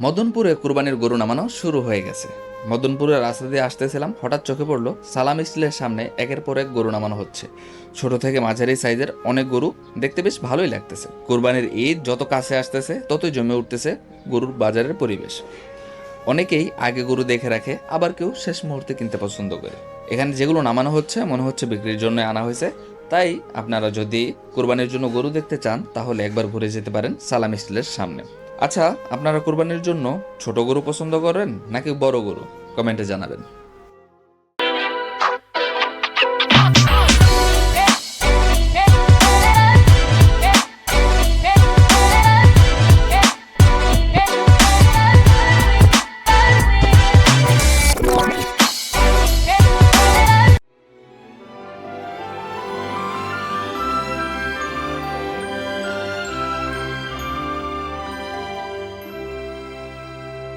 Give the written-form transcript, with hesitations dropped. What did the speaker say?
মদনপুরে কুরবানির গরু নামানো শুরু হয়ে গেছে। মদনপুরের রাস্তা দিয়ে আসতেছিলাম, হঠাৎ চোখে পড়লো সালাম স্টিলের সামনে একের পর এক গরু নামানো হচ্ছে। ছোট থেকে মাঝারি সাইজের অনেক গরু, দেখতে বেশ ভালোই লাগতেছে। কুরবানির ঈদ যত কাছে আসতেছে ততই জমে উঠতেছে গরুর বাজারের পরিবেশ। অনেকেই আগে গরু দেখে রাখে, আবার কেউ শেষ মুহূর্তে কিনতে পছন্দ করে। এখানে যেগুলো নামানো হচ্ছে মনে হচ্ছে বিক্রির জন্য আনা হয়েছে। তাই আপনারা যদি কোরবানির জন্য গরু দেখতে চান তাহলে একবার ঘুরে যেতে পারেন সালাম স্টিলের সামনে। আচ্ছা, আপনারা কোরবানির জন্য ছোট গরু পছন্দ করেন নাকি বড় গরু? কমেন্টে জানাবেন।